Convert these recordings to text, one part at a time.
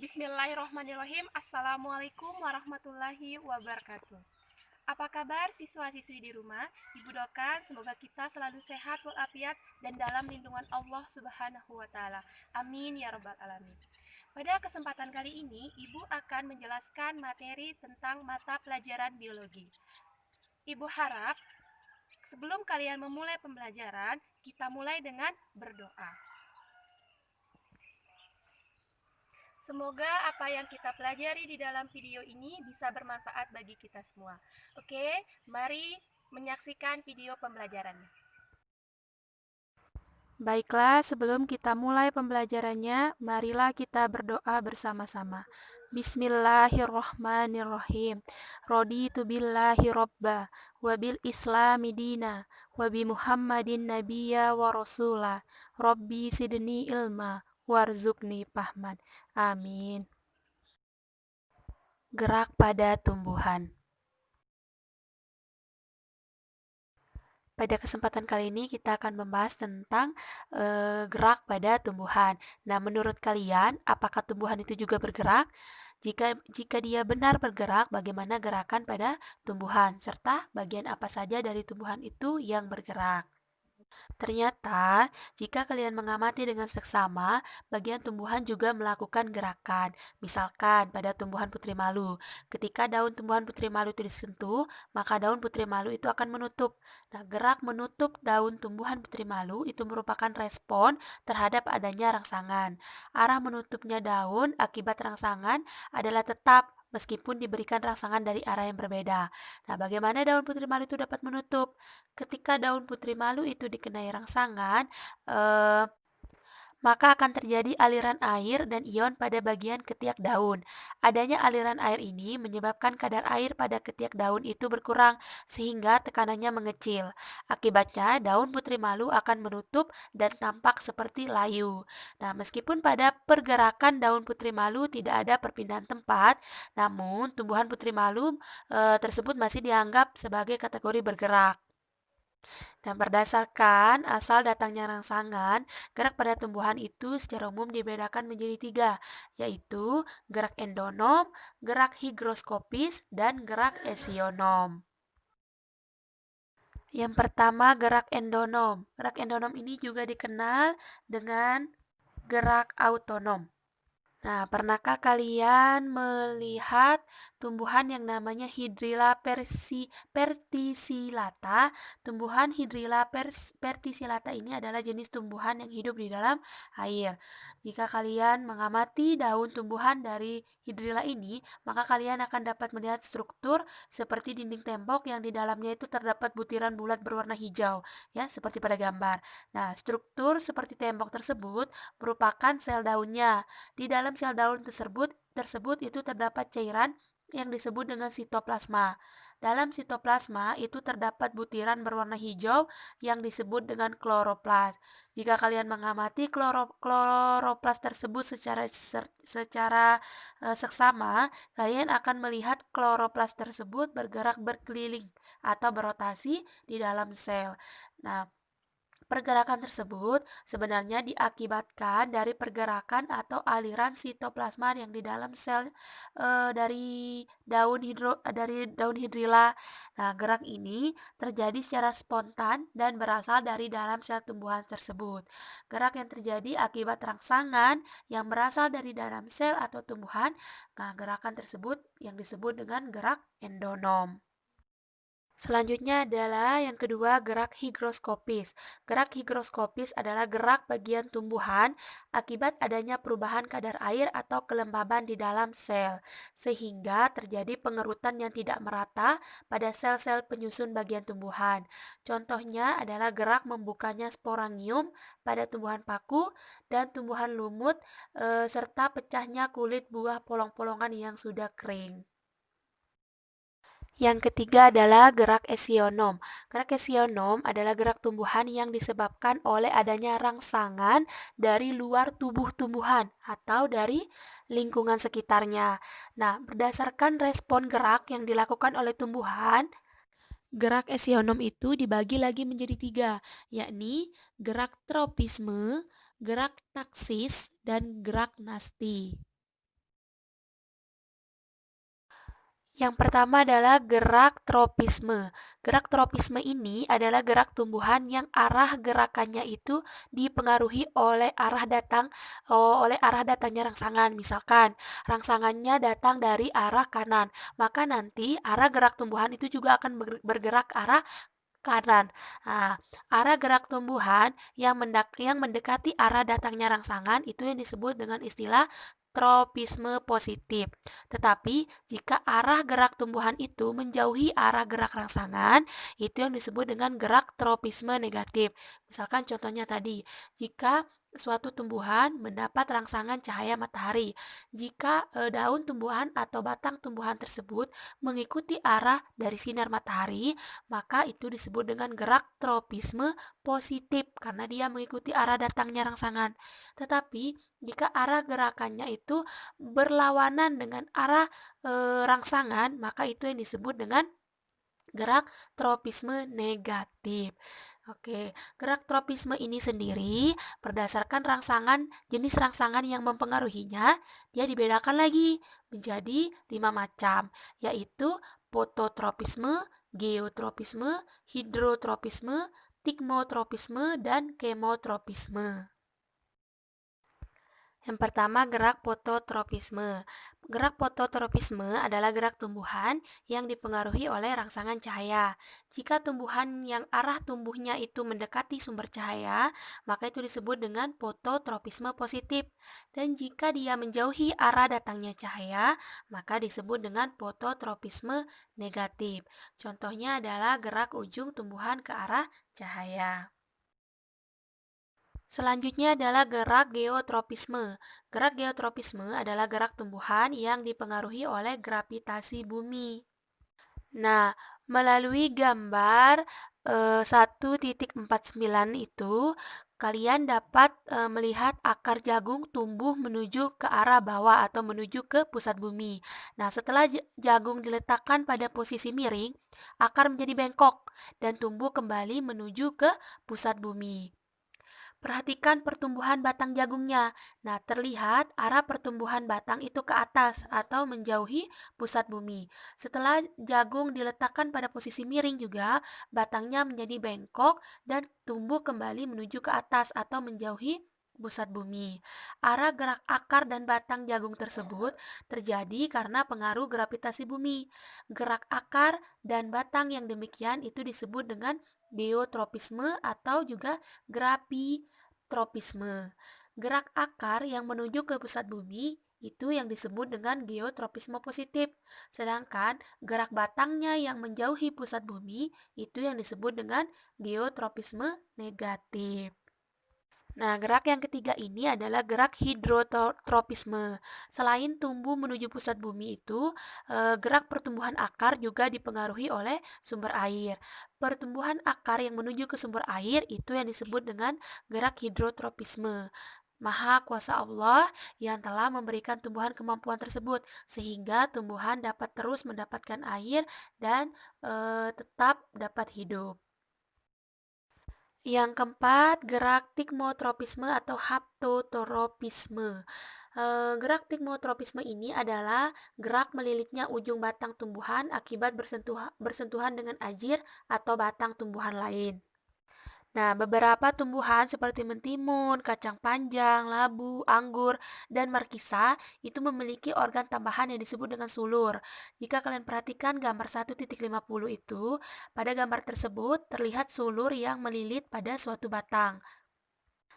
Bismillahirrahmanirrahim. Assalamualaikum warahmatullahi wabarakatuh. Apa kabar siswa-siswi di rumah? Ibu doakan semoga kita selalu sehat walafiat dan dalam lindungan Allah Subhanahu wa taala. Amin ya rabbal alamin. Pada kesempatan kali ini, Ibu akan menjelaskan materi tentang mata pelajaran biologi. Ibu harap sebelum kalian memulai pembelajaran, kita mulai dengan berdoa. Semoga apa yang kita pelajari di dalam video ini bisa bermanfaat bagi kita semua. Oke, mari menyaksikan video pembelajarannya. Baiklah, sebelum kita mulai pembelajarannya, marilah kita berdoa bersama-sama. Bismillahirrohmanirrohim. Raditu billahi robba, wabil islami dina, wabi muhammadin nabiyya wa rasula, Rabbi sidni ilma, warzukni fahman. Amin. Gerak pada tumbuhan. Pada kesempatan kali ini kita akan membahas tentang gerak pada tumbuhan. Nah, menurut kalian, apakah tumbuhan itu juga bergerak? Jika dia benar bergerak, bagaimana gerakan pada tumbuhan? Serta bagian apa saja dari tumbuhan itu yang bergerak? Ternyata, jika kalian mengamati dengan seksama, bagian tumbuhan juga melakukan gerakan. Misalkan pada tumbuhan putri malu, ketika daun tumbuhan putri malu itu disentuh, maka daun putri malu itu akan menutup. Nah, gerak menutup daun tumbuhan putri malu itu merupakan respon terhadap adanya rangsangan. Arah menutupnya daun akibat rangsangan adalah tetap meskipun diberikan rangsangan dari arah yang berbeda. Nah, bagaimana daun putri malu itu dapat menutup? Ketika daun putri malu itu dikenai rangsangan, maka akan terjadi aliran air dan ion pada bagian ketiak daun. Adanya aliran air ini menyebabkan kadar air pada ketiak daun itu berkurang sehingga tekanannya mengecil. Akibatnya daun putri malu akan menutup dan tampak seperti layu. Nah, meskipun pada pergerakan daun putri malu tidak ada perpindahan tempat, namun tumbuhan putri malu tersebut masih dianggap sebagai kategori bergerak. Dan berdasarkan asal datangnya rangsangan, gerak pada tumbuhan itu secara umum dibedakan menjadi tiga, yaitu gerak endonom, gerak higroskopis, dan gerak esionom. Yang pertama, gerak endonom. Gerak endonom ini juga dikenal dengan gerak autonom. Nah, pernahkah kalian melihat tumbuhan yang namanya Hydrilla verticillata? Tumbuhan Hydrilla verticillata ini adalah jenis tumbuhan yang hidup di dalam air. Jika kalian mengamati daun tumbuhan dari Hydrilla ini, maka kalian akan dapat melihat struktur seperti dinding tembok yang di dalamnya itu terdapat butiran bulat berwarna hijau, ya, seperti pada gambar. Nah, struktur seperti tembok tersebut merupakan sel daunnya. Di dalam sel daun tersebut itu terdapat cairan yang disebut dengan sitoplasma. Dalam sitoplasma itu terdapat butiran berwarna hijau yang disebut dengan kloroplas. Jika kalian mengamati kloroplas tersebut secara seksama, kalian akan melihat kloroplas tersebut bergerak berkeliling atau berotasi di dalam sel. Nah, pergerakan tersebut sebenarnya diakibatkan dari pergerakan atau aliran sitoplasma yang di dalam sel dari daun hidrilla. Nah, gerak ini terjadi secara spontan dan berasal dari dalam sel tumbuhan tersebut. Gerak yang terjadi akibat rangsangan yang berasal dari dalam sel atau tumbuhan, nah gerakan tersebut yang disebut dengan gerak endonom. Selanjutnya adalah yang kedua, gerak higroskopis. Gerak higroskopis adalah gerak bagian tumbuhan akibat adanya perubahan kadar air atau kelembaban di dalam sel, sehingga terjadi pengerutan yang tidak merata pada sel-sel penyusun bagian tumbuhan. Contohnya adalah gerak membukanya sporangium pada tumbuhan paku dan tumbuhan lumut, serta pecahnya kulit buah polong-polongan yang sudah kering. Yang ketiga adalah gerak esionom. Gerak esionom adalah gerak tumbuhan yang disebabkan oleh adanya rangsangan dari luar tubuh tumbuhan atau dari lingkungan sekitarnya. Nah, berdasarkan respon gerak yang dilakukan oleh tumbuhan, gerak esionom itu dibagi lagi menjadi tiga, yakni gerak tropisme, gerak taksis, dan gerak nasti. Yang pertama adalah gerak tropisme. Gerak tropisme ini adalah gerak tumbuhan yang arah gerakannya itu dipengaruhi oleh arah datangnya rangsangan. Misalkan rangsangannya datang dari arah kanan, maka nanti arah gerak tumbuhan itu juga akan bergerak arah kanan. Nah, arah gerak tumbuhan yang mendekati arah datangnya rangsangan itu yang disebut dengan istilah tropisme positif. Tetapi jika arah gerak tumbuhan itu menjauhi arah gerak rangsangan, itu yang disebut dengan gerak tropisme negatif. Misalkan contohnya tadi, jika suatu tumbuhan mendapat rangsangan cahaya matahari, jika daun tumbuhan atau batang tumbuhan tersebut mengikuti arah dari sinar matahari, maka itu disebut dengan gerak tropisme positif karena dia mengikuti arah datangnya rangsangan. Tetapi jika arah gerakannya itu berlawanan dengan arah rangsangan, maka itu yang disebut dengan gerak tropisme negatif. Oke, gerak tropisme ini sendiri berdasarkan jenis rangsangan yang mempengaruhinya, dia dibedakan lagi menjadi 5 macam, yaitu fototropisme, geotropisme, hidrotropisme, tigmotropisme, dan kemotropisme. Yang pertama, gerak fototropisme. Gerak fototropisme adalah gerak tumbuhan yang dipengaruhi oleh rangsangan cahaya. Jika tumbuhan yang arah tumbuhnya itu mendekati sumber cahaya, maka itu disebut dengan fototropisme positif. Dan jika dia menjauhi arah datangnya cahaya, maka disebut dengan fototropisme negatif. Contohnya adalah gerak ujung tumbuhan ke arah cahaya. Selanjutnya adalah gerak geotropisme. Gerak geotropisme adalah gerak tumbuhan yang dipengaruhi oleh gravitasi bumi. Nah, melalui gambar 1.49 itu, kalian dapat melihat akar jagung tumbuh menuju ke arah bawah atau menuju ke pusat bumi. Nah, setelah jagung diletakkan pada posisi miring, akar menjadi bengkok dan tumbuh kembali menuju ke pusat bumi. Perhatikan pertumbuhan batang jagungnya. Nah, terlihat arah pertumbuhan batang itu ke atas atau menjauhi pusat bumi. Setelah jagung diletakkan pada posisi miring juga, batangnya menjadi bengkok dan tumbuh kembali menuju ke atas atau menjauhi pusat bumi. Arah gerak akar dan batang jagung tersebut terjadi karena pengaruh gravitasi bumi. Gerak akar dan batang yang demikian itu disebut dengan geotropisme atau juga tropisme. Gerak akar yang menuju ke pusat bumi itu yang disebut dengan geotropisme positif. Sedangkan gerak batangnya yang menjauhi pusat bumi itu yang disebut dengan geotropisme negatif. Nah, gerak yang ketiga ini adalah gerak hidrotropisme. Selain tumbuh menuju pusat bumi itu, gerak pertumbuhan akar juga dipengaruhi oleh sumber air. Pertumbuhan akar yang menuju ke sumber air itu yang disebut dengan gerak hidrotropisme. Maha kuasa Allah yang telah memberikan tumbuhan kemampuan tersebut sehingga tumbuhan dapat terus mendapatkan air dan tetap dapat hidup. Yang keempat, gerak tigmotropisme atau haptotropisme. Gerak tigmotropisme ini adalah gerak melilitnya ujung batang tumbuhan akibat bersentuhan dengan ajir atau batang tumbuhan lain. Nah, beberapa tumbuhan seperti mentimun, kacang panjang, labu, anggur, dan markisa itu memiliki organ tambahan yang disebut dengan sulur. Jika kalian perhatikan gambar 1.50 itu, pada gambar tersebut terlihat sulur yang melilit pada suatu batang.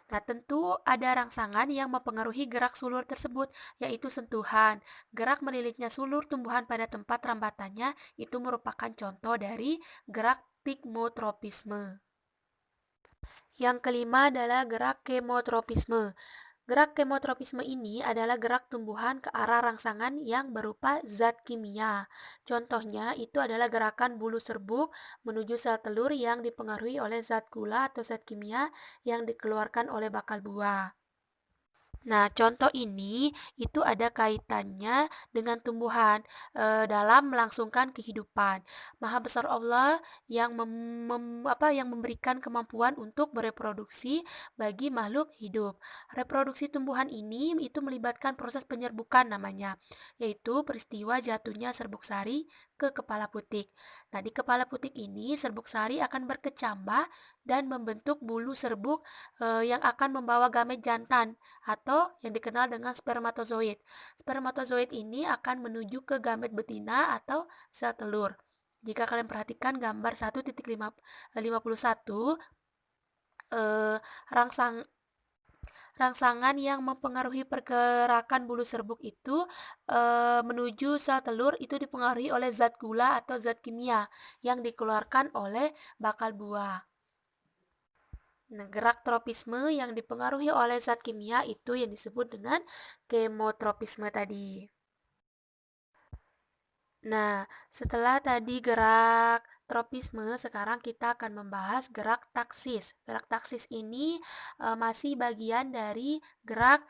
Nah, tentu ada rangsangan yang mempengaruhi gerak sulur tersebut, yaitu sentuhan. Gerak melilitnya sulur tumbuhan pada tempat rambatannya itu merupakan contoh dari gerak tigmotropisme. Yang kelima adalah gerak kemotropisme. Gerak kemotropisme ini adalah gerak tumbuhan ke arah rangsangan yang berupa zat kimia. Contohnya itu adalah gerakan bulu serbuk menuju sel telur yang dipengaruhi oleh zat gula atau zat kimia yang dikeluarkan oleh bakal buah. Nah, contoh ini itu ada kaitannya dengan tumbuhan dalam melangsungkan kehidupan. Maha besar Allah yang yang memberikan kemampuan untuk bereproduksi bagi makhluk hidup. Reproduksi tumbuhan ini itu melibatkan proses penyerbukan namanya, yaitu peristiwa jatuhnya serbuk sari ke kepala putik. Nah, di kepala putik ini serbuk sari akan berkecambah dan membentuk bulu serbuk yang akan membawa gamet jantan atau yang dikenal dengan spermatozoid. Spermatozoid ini akan menuju ke gamet betina atau sel telur. Jika kalian perhatikan gambar 1.51, eh, rangsang rangsangan yang mempengaruhi pergerakan bulu serbuk itu menuju sel telur itu dipengaruhi oleh zat gula atau zat kimia yang dikeluarkan oleh bakal buah. Nah, gerak tropisme yang dipengaruhi oleh zat kimia itu yang disebut dengan kemotropisme tadi. Nah, setelah tadi gerak tropisme, sekarang kita akan membahas gerak taksis. Gerak taksis ini masih bagian dari gerak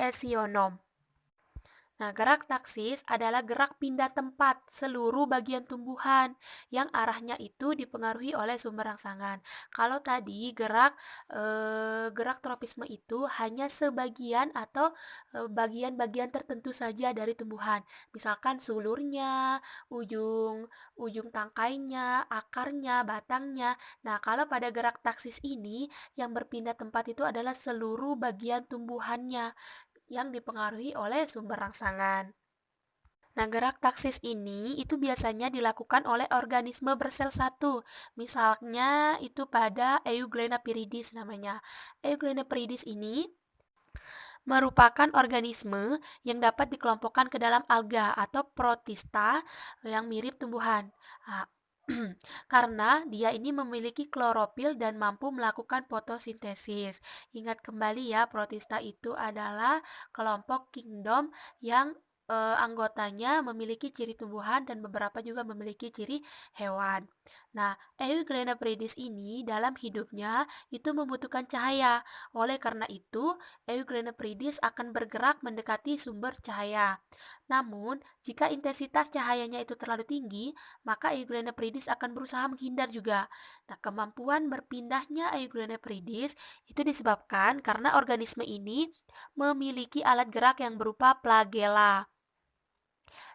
esionom. Nah, gerak taksis adalah gerak pindah tempat seluruh bagian tumbuhan yang arahnya itu dipengaruhi oleh sumber rangsangan. Kalau tadi gerak tropisme itu hanya sebagian atau bagian-bagian tertentu saja dari tumbuhan. Misalkan sulurnya, ujung ujung tangkainya, akarnya, batangnya. Nah, kalau pada gerak taksis ini yang berpindah tempat itu adalah seluruh bagian tumbuhannya yang dipengaruhi oleh sumber rangsangan. Nah, gerak taksis ini itu biasanya dilakukan oleh organisme bersel satu. Misalnya itu pada Euglena viridis namanya. Euglena viridis ini merupakan organisme yang dapat dikelompokkan ke dalam alga atau protista yang mirip tumbuhan. Nah, karena dia ini memiliki klorofil dan mampu melakukan fotosintesis. Ingat kembali ya, protista itu adalah kelompok kingdom yang anggotanya memiliki ciri tumbuhan dan beberapa juga memiliki ciri hewan. Nah, Euglena viridis ini dalam hidupnya itu membutuhkan cahaya. Oleh karena itu, Euglena viridis akan bergerak mendekati sumber cahaya. Namun, jika intensitas cahayanya itu terlalu tinggi, maka Euglena viridis akan berusaha menghindar juga. Nah, kemampuan berpindahnya Euglena viridis itu disebabkan karena organisme ini memiliki alat gerak yang berupa flagella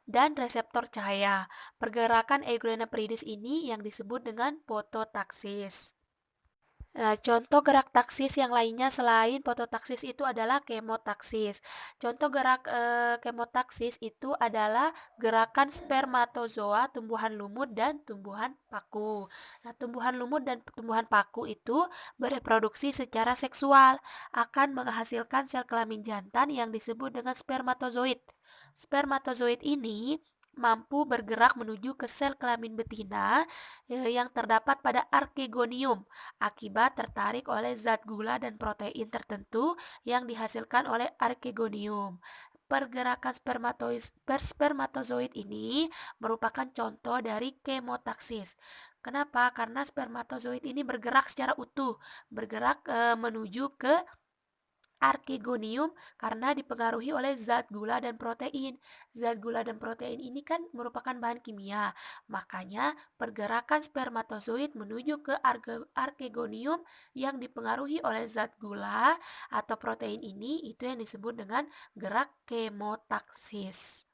dan reseptor cahaya. Pergerakan Euglena viridis ini yang disebut dengan fototaksis. Nah, contoh gerak taksis yang lainnya selain fototaksis itu adalah kemotaksis. Contoh gerak kemotaksis itu adalah gerakan spermatozoa, tumbuhan lumut, dan tumbuhan paku. Nah, tumbuhan lumut dan tumbuhan paku itu bereproduksi secara seksual, akan menghasilkan sel kelamin jantan yang disebut dengan spermatozoid. Spermatozoid ini mampu bergerak menuju ke sel kelamin betina yang terdapat pada arkegonium akibat tertarik oleh zat gula dan protein tertentu yang dihasilkan oleh arkegonium. Pergerakan spermatozoid ini merupakan contoh dari kemotaksis. Kenapa? Karena spermatozoid ini bergerak secara utuh, bergerak menuju ke arkegonium karena dipengaruhi oleh zat gula dan protein. Zat gula dan protein ini kan merupakan bahan kimia. Makanya pergerakan spermatozoid menuju ke arkegonium yang dipengaruhi oleh zat gula atau protein ini itu yang disebut dengan gerak kemotaksis.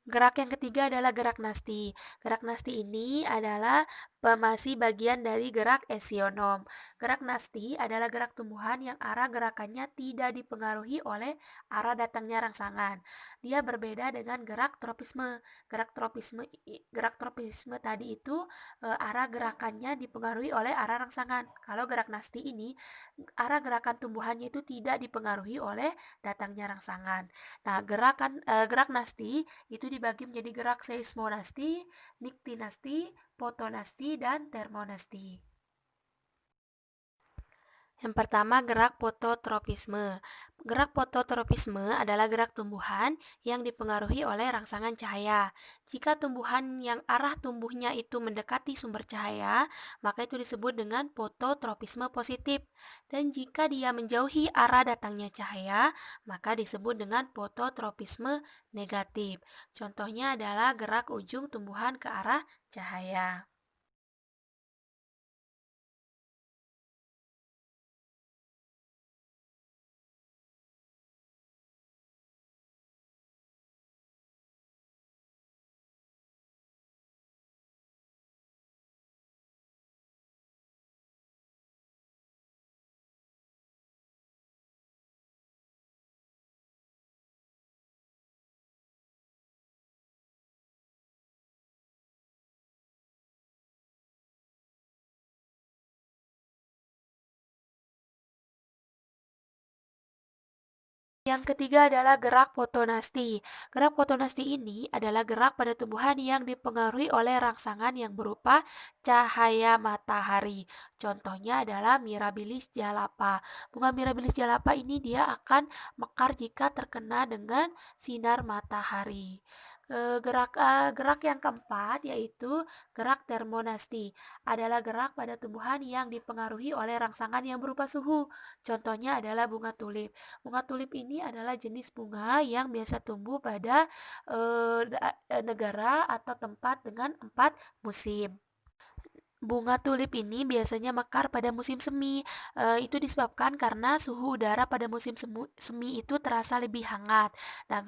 Gerak yang ketiga adalah gerak nasti. Gerak nasti ini adalah masih bagian dari gerak esionom. Gerak nasti adalah gerak tumbuhan yang arah gerakannya tidak dipengaruhi oleh arah datangnya rangsangan. Dia berbeda dengan gerak tropisme. Gerak tropisme tadi itu arah gerakannya dipengaruhi oleh arah rangsangan. Kalau gerak nasti ini arah gerakan tumbuhannya itu tidak dipengaruhi oleh datangnya rangsangan. Nah, gerak nasti itu dibagi menjadi gerak seismonasti, niktinasti, fotonasti, dan termonasti. Yang pertama, gerak fototropisme. Gerak fototropisme adalah gerak tumbuhan yang dipengaruhi oleh rangsangan cahaya. Jika tumbuhan yang arah tumbuhnya itu mendekati sumber cahaya, maka itu disebut dengan fototropisme positif. Dan jika dia menjauhi arah datangnya cahaya, maka disebut dengan fototropisme negatif. Contohnya adalah gerak ujung tumbuhan ke arah cahaya. Yang ketiga adalah gerak fotonasti. Gerak fotonasti ini adalah gerak pada tumbuhan yang dipengaruhi oleh rangsangan yang berupa cahaya matahari. Contohnya adalah Mirabilis jalapa. Bunga Mirabilis jalapa ini dia akan mekar jika terkena dengan sinar matahari. Gerak yang keempat yaitu gerak termonasti. Adalah gerak pada tumbuhan yang dipengaruhi oleh rangsangan yang berupa suhu. Contohnya adalah bunga tulip. Bunga tulip ini adalah jenis bunga yang biasa tumbuh pada negara atau tempat dengan 4 musim. Bunga tulip ini biasanya mekar pada musim semi. Itu disebabkan karena suhu udara pada musim semi itu terasa lebih hangat. Nah,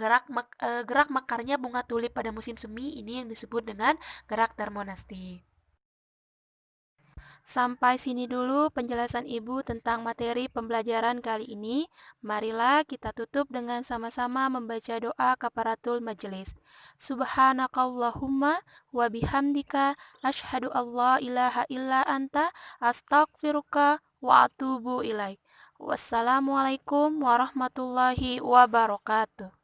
gerak mekarnya bunga tulip pada musim semi ini yang disebut dengan gerak termonasti. Sampai sini dulu penjelasan Ibu tentang materi pembelajaran kali ini. Marilah kita tutup dengan sama-sama membaca doa kafaratul majelis. Subhanakallahumma wa bihamdika asyhadu alla ilaha illa anta astaghfiruka wa atubu ilaik. Wassalamualaikum warahmatullahi wabarakatuh.